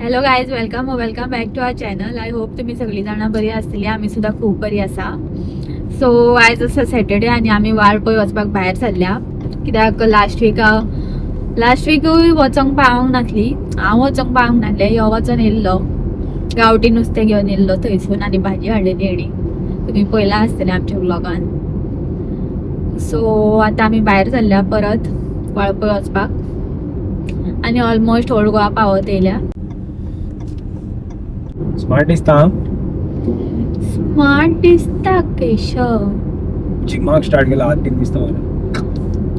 Hello guys, welcome back to our channel. I hope तुम्ही सगळी जाणां बरी आसतली. आमी सुद्धा खूप बरी आसा. सो आयज आसा सॅटर्डे आनी आमी वाळपय वचपाक भायर सरल्या. कित्याक लास्ट वीकूय वचोंक पावूंक नासली. हांव वचोंक पावूंक नासलें. यो वचोन येयल्लो, गांवठी नुस्तें घेवन येयल्लो थंयसून आनी भाजी हाडलेली हेणी. तुमी पळयलां आसतलें आमच्या व्लॉगान. सो आतां आमी भायर सरल्या परत वाळपय वचपाक आनी ऑलमोस्ट ओल्ड गोवा पावत येयल्या. स्मार्ट दिसता. स्मार्ट दिसता केशव. जिमाक स्टार्ट केला हात बीन दिसता मला.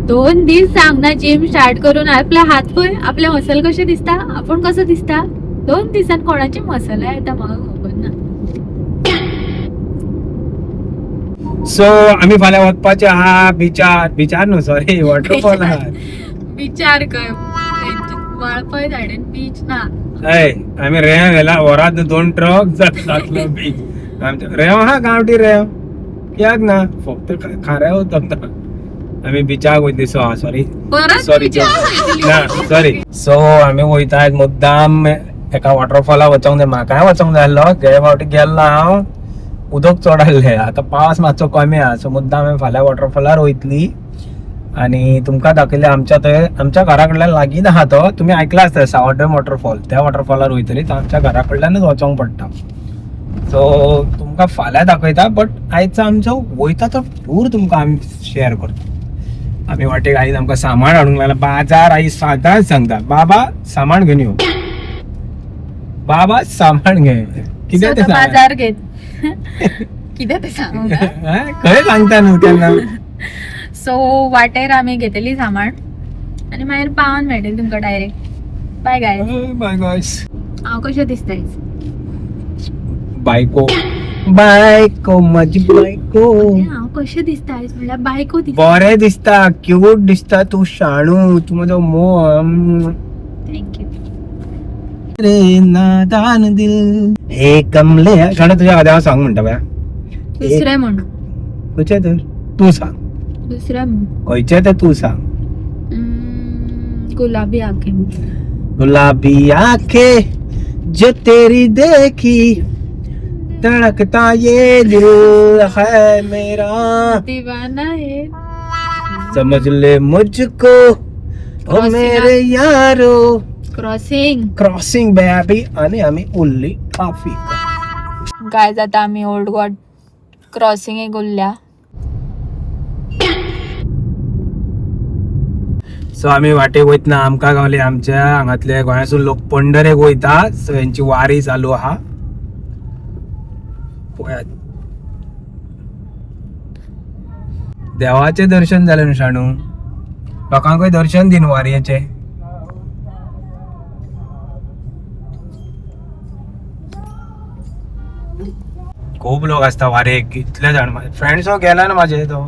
2 दीस सांगना जिम स्टार्ट करून. आपले हात पळय, आपले मसल कशे दिसता, आपण कसं दिसता. 2 दिसान कोणाची मसल येता म्हाका खबर ना. सो आम्ही फाल्यां वचपाचे आहा बिचार न्हू, सॉरी, वॉटरफॉलार. विचार कर, वाळपय धाडेन बीच ना. हय आम्ही रेंव गेला वरात 2 ट्रक जातलो बीच आमच्या रेंव हा गांवठी रेंव कित्याक ना फक्त खाऱ्या वता आम्ही बिचाक वयतली. सॉरी ना सॉरी. सो आम्ही वयता मुद्दाम एका वॉटरफॉलार वचोंक जाय. म्हाकाय वचोंक जाय आसलो, गे फावटी गेल्लो हांव, उदक चड आहलें. आतां पावस मातसो कमी आहा, सो मुद्दाम हांवें फाल्यां वॉटरफॉलार वयतली आणि तुमकां दाखयलें आमच्या थंय. आमच्या घरा कडल्यान लागीं आहा तो. तुमी आयकला आसतलें सावड्डेम वॉटरफॉल. त्या वॉटरफॉलार वयतली तर आमच्या घरा कडल्यानच वचोंक पडटा. सो तुमकां फाल्यां दाखयता, बट आयजचो आमचो वयता तो टूर तुमकां आमी शेअर करता. आमी वाटेक आयज आमकां सामान हाडूंक लागला. बाजार आयज सदांच सांगता, बाबा सामान घेवन यो, बाबा सामान घे. कितें ते बाजार घेत कितें ते सांगू खंय सांगता न्हू तेन्ना. सो वाटेर आमी घेतली सामान आनी मागीर पावोन मेळटली तुमकां direct. Bye guys. Bye guys. हांव कशें दिसता बायको बायको माझी बायको. हांव कशें दिसता आयज म्हणल्यार बायको दिसता. बरें दिसता, क्यूट दिसता, तू शाणू, तू म्हजो मोह. थँक्यू. रे नादान दिल हे कमले. गाणं तुझ्या खात्यावर हांव सांग म्हणटा. दुसरें म्हण. खंयचें तर तू सांग. दुसरें म्हण. खंयचें तर तू सांग. गुलाबी आंखें. गुलाबी आंखें जो तेरी देखी धड़कता ये दिल है मेरा, दीवाना है. समझ ले मुझको ओ मेरे यारो. Crossing baby. आणि आम्ही उरली ट्राफिक. गायज आतां आमी ओल्ड गोवा क्रॉसिंगेक उरल्या. सो आम्ही वाटेक वयतना आमकां गावले आमच्या हांगातले गोंयासून लोक पंढरेक वयता. सो यांची वारी चालू आहा. पळयात, देवाचे दर्शन जालें न्हू शाणू. लोकांकूय दर्शन दिन वारयेचे. खूप लोक असता वारेक. कितले जाण माझे फ्रेंड्स गेला ना माझे, तो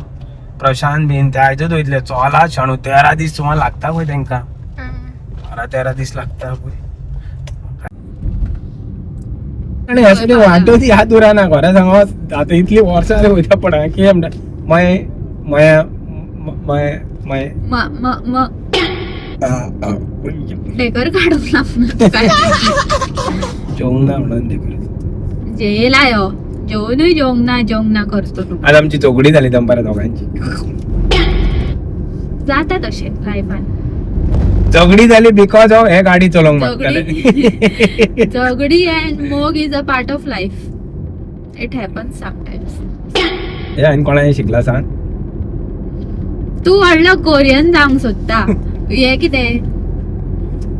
प्रशांत बीन ते आयजच वयतले. चला शाणू 13 दीस तुम्हाला लागता पळय तेंका. 12-13 दीस लागता पळय. आणि ह्यासाठी वाटत याद उरना. खरें सांगो आतां इतली वर्सां वयता पडा की म्हणटा मय मय मय मय डेकर काढून जेवंक ना म्हणून ते जेला यो जेवूनय ना करतो तू. आज आमची चौगडी झाली दंपरा दोघांची. जाता तशें लायफान. झगडी झाली बिकॉज ऑफ हे गाडी चलोवंक मागताले. झगडी अँड मोग is a part of life. It happens sometimes. हे आनी कोणाने शिकला सांग. तू व्हडलो कोरियन जावंक सोदता. हे कितें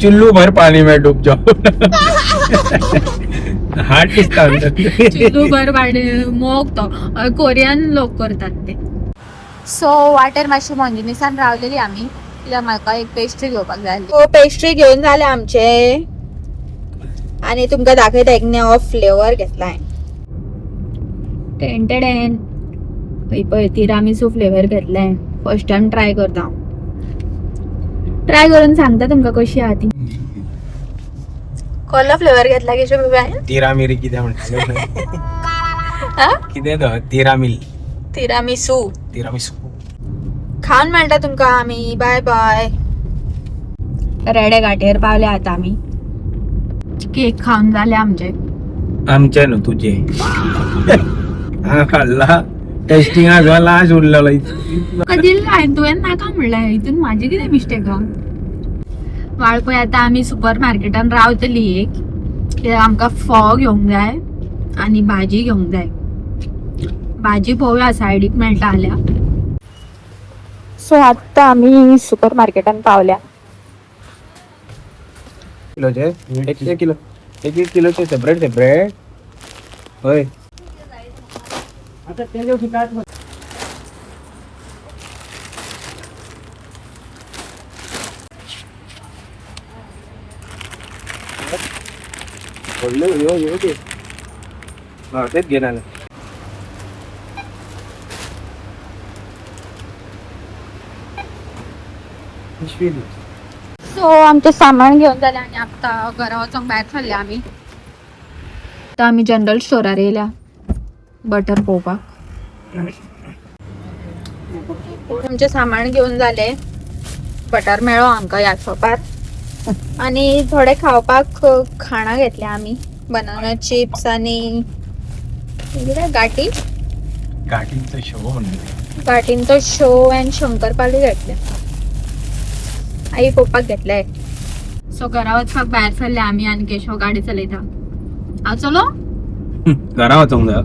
चुल्लू भर पाणी में डूब जाओ. हार्ट दिसता. चुल्लू भर मोग तो कोरियन लोक करतात ते. सो वाटेर मातशी मोंजिनिसान रावलेली आमी, कित्याक म्हाका एक पेस्ट्री घेवपाक जाय आसली. सो पेस्ट्री घेवन जाले आमचे आनी तुमकां दाखयता एक नवो फ्लेवर घेतला हांवें. टेंटेडेन पळय तिरामिसू फ्लेवर घेतलाय. फर्स्ट टाइम ट्राय करता हांव. ट्राय करून सांगता तुमकां कशी आहा ती. कसलो फ्लेवर घेतला केशव बाबा? तिरामिरी कितें म्हणटा कितें तो तिरामिसू. खावन मेळटा तुमकां आमी. Bye bye. रेडे घाटेर पावले आतां आमी. केक खाऊन झाले आमचे. आमच्या तुझे हा खाल्ला टेस्टिंग लाज उरलेला कधी तुवें नाका म्हणलं इथून माझी किती मिस्टेक वाळपय. आता आम्ही सुपर मार्केटान रावतली एक आमका फोव घेवंक जाय आणि भाजी घेवंक जाय. भाजी पोवया सायडीक मेळटा आल्या. सो आता आम्ही सुपर मार्केटान पावल्या. किलोचे एक किलो एक किलोचे सेपरेट होय. आता ते जो ठिकाण तेच घेणार. सो आमचे सामान घेऊन झाले आणि आता घरा वचूंक भायर सरले आम्ही. आता आम्ही जनरल स्टोरार येयल्या बटर पोवपाक. आमचे सामान घेऊन झाले. बटर मेळो आमकां ह्या शॉपार आणि थोडे खावपाक खाणा घेतले आम्ही. बनाना चिप्स आणि गाठी गाठींचा शो म्हणजे गाठींचो शो अँड शंकरपाळी घेतले. आई पप्पाक घेतले. सो घरा वचपाक भायर सरले आम्ही आणि केशव गाडी चलयता. हांव चलो घरा वचोंक जाय.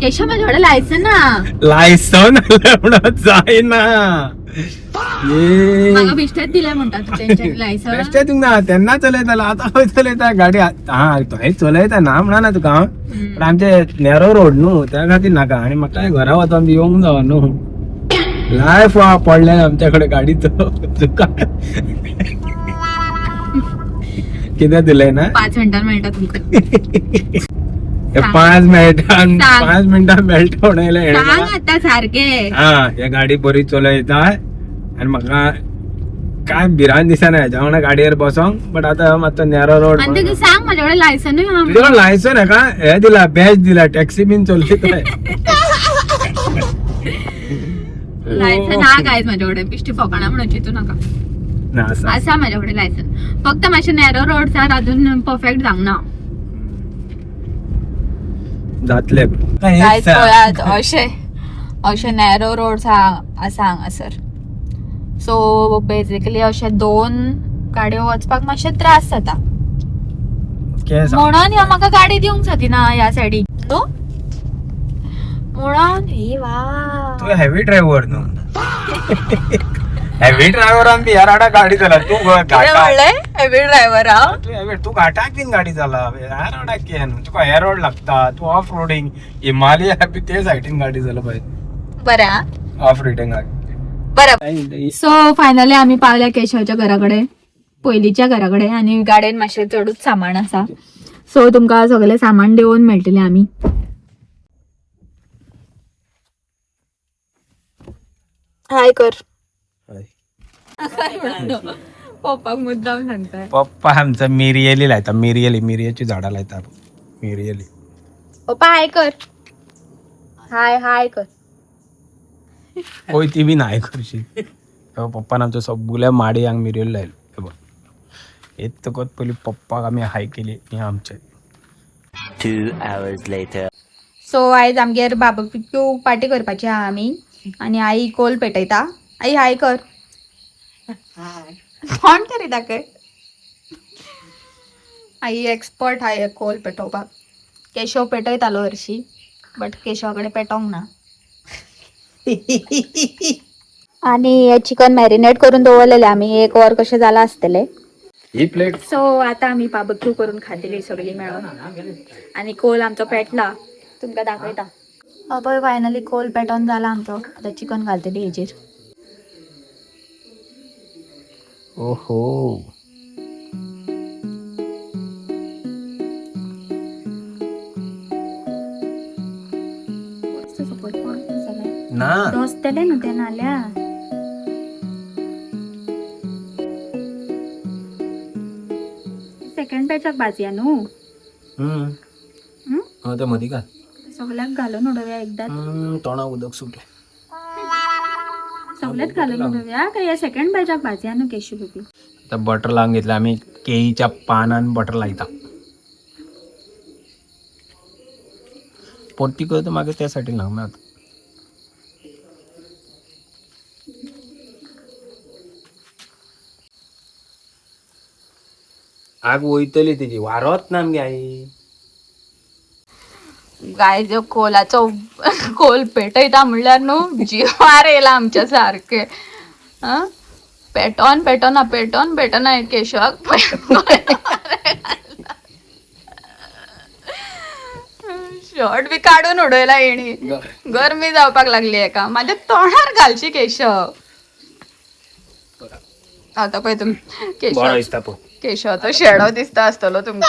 केशव माझ्या कडेन लायसन ना. लायसन जायना म्हाका बिश्टेच दिले म्हणटा तू तेंच्यानी लायसन. बेश्टे ना तेन्ना चलयतालो आता खंय चलयता गाडी. हा थंय चलयता ना म्हणा ना तुका पण आमचे नॅरो रोड न्हू त्या खातीर नाका. आणि म्हाका घरा वचोन येवंक जावं न्हू. लायफ पडले आमच्याकडे गाडीचो. तुका कितें दिलंय ना 5 मिनिटां मेळटा तुमकां. 5 मिनिटां मेळटा म्हणले आता सारखे. हा हे गाडी बरी चलयता आणि म्हाका काय भिरांत दिसना हेच्या वांगडा गाडयेर बसोंक. बट आता मातसो नॅरो रोड. सांग माझ्या कडेन लायसन तुझ्या लायसन आहे का हे दिला बॅच दिला टॅक्सी बीन चलयता. लायसन हा गायज माझ्या कडेन. बिश्टी फोकाणा म्हणून चितू नका. आसा माझ्या कडेन लायसन. फक्त मातशे नॅरो रोड्सार अजून परफेक्ट जावंक ना. जातले अशे नॅरो रोड्स आसा हांगासर. सो बेसिकली अशे 2 गाडयो वचपाक मातशे त्रास जाता म्हणून ह्या म्हाका गाडी दिवंक जातीना ह्या सायडीक न्हू. म्हणून ही वा तू हेवी ड्रायव्हर न्हू. हेवी ड्रायव्हरान बी ह्या राडा गाडी चला. तू हेवी ड्रायव्हर तू घाटाक बीन गाडी चला. ह्या रोडाक केन तुका हे रोड लागता. तू ऑफ रोडिंग हिमालया बी ते सायडीन गाडी चला पाहिजे. बरं ऑफ रोडिंगाक बरं. सो फायनली आम्ही पावल्या केशवच्या घराकडे पयलीच्या घराकडे. आणि गाडयेन मातशें चडूच सामान आसा. सो तुमकां सगळे सामान देऊन मेळटले आमी. हाय कर. पप्पाक मुद्दाम सांगताय. पप्पा आमचा मिरयेली लायता. मिरयेची झाडां लायता. मिरयेली पप्पा हाय कर. हाय कर. होय ती बी नाही करशी. पप्पान आमच्या सगळ्या माडी हांग मिरयल लायले. येत तकत पयली पप्पाक आमी हाय केली आमचे. 2 hours later. सो आयज आमगेर बार्बेक्यू पार्टी करपाची आहा आमी. आणि आई कोल पेटयता. आई हाय कर. कोण तरी दाखय. आई एक्सपर्ट आहे कोल पेटोवपाक. केशव पेटयतालो हरशी बट केशवाकडे पेटोंक ना. आणि चिकन मॅरिनेट करून दवरलेले आम्ही 1 वर कशे जाला आसतले. ही प्लेट. सो आता आम्ही बार्बेक्यू करून खातली सगळी मेळून. आणि कोल आमचो पेटला तुमकां दाखयता. पळय फायनली कोल पेटोन जाला आमचो. आता चिकन घालतली हेजेर. ओहो ना रोजतले न्हू ते नाल्या. सेकंड बॅचाक भाजया न्हू. ते मदी का सगळ्याक घालून उडोवया एकदां. तोंडाक उदक सुटले. सगळ्यात घालून घेऊया काय या सेकंड बॅचाक भाजी आणू केशू बघू. आता बटर लावून घेतलं आम्ही केळीच्या पानान बटर लायता पोटी करतो मागे त्यासाठी लावून आता आग वयतली तिची वारत ना आमगे आई गाय जो कोलाचो कोल पेटयता म्हणल्यार न्हू जिवार येला आमच्या सारखे पेटोन केशवाक शॉर्ट बी काढून उडयला येणी गरमी जावपाक लागली आहे का माझ्या तोंडार घालची केशव. आता पळय तुम्ही केशवाचो शेडो दिसता आसतलो तुमका.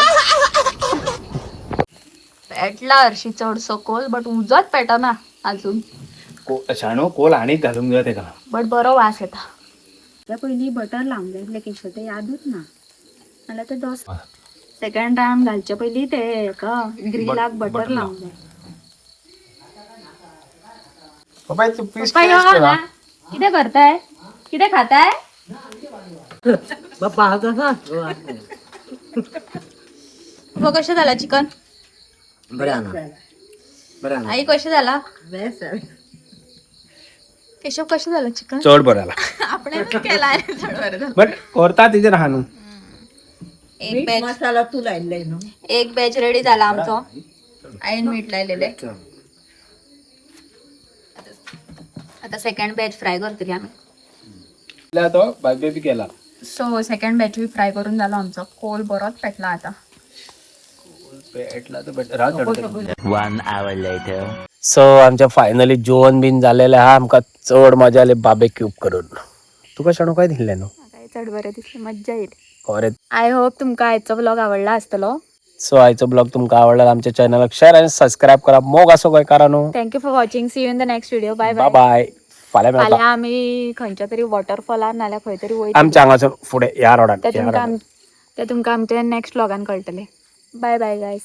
पेटला हरशी चडसो कोल बट उजत पेटना अजून शाणो कोल आणि घालून घेऊया तेका बट बरो वास येता. त्या पयलीं बटर लावंक जाय आसलें केशव ते यादूच ना नाल्यार ते डोस सेकंड टाइम घालचे पयलीं ते हेका ग्रिलाक बटर लावंक जाय. पप्पा तू पीस पप्पा यो ना कितें करताय कितें खाताय हो कशें जाला चिकन आई कशें जाला केशव कशें जाला चिकन चड बरं आला आपण केला चड बरें झालं. बट करता तिचे राहणू एक बॅच मसाला तू लायले एक बॅच रेडी झाला आमचो आईन मीठ लायलेले. आता सेकंड बॅच फ्राय करतली आम्ही तो बाय बी केला. सो सेकंड बॅच बी फ्राय करून जालो आमचो कोल बरोच पेटला आता. One hour later. सो आमच्या फायनली जेवण बीन झालेलं हा आमका चड मजा आली बार्बेक्यू करून. तुका शाणो काय दिले न्हू चड बरें दिसलें मज्जा येईल. खरें आय होप तुमकां आयचो ब्लॉग आवडला आसतलो. सो आयचो ब्लॉग तुमका आवडला आमच्या चॅनलाक शेअर आणि सबस्क्राईब करा मोग असो काय करा न्हू. Thank you for watching see you in the next video bye bye bye. Bye फाल्यां मेळटा फाल्यां आमी खंयच्या तरी वॉटरफॉलार नाल्यार खंय तरी वयता आमच्या हांगासर फुडें ह्या रोडान ते तुमकां आमच्या नेक्स्ट व्लॉगान कळटले. Bye bye guys.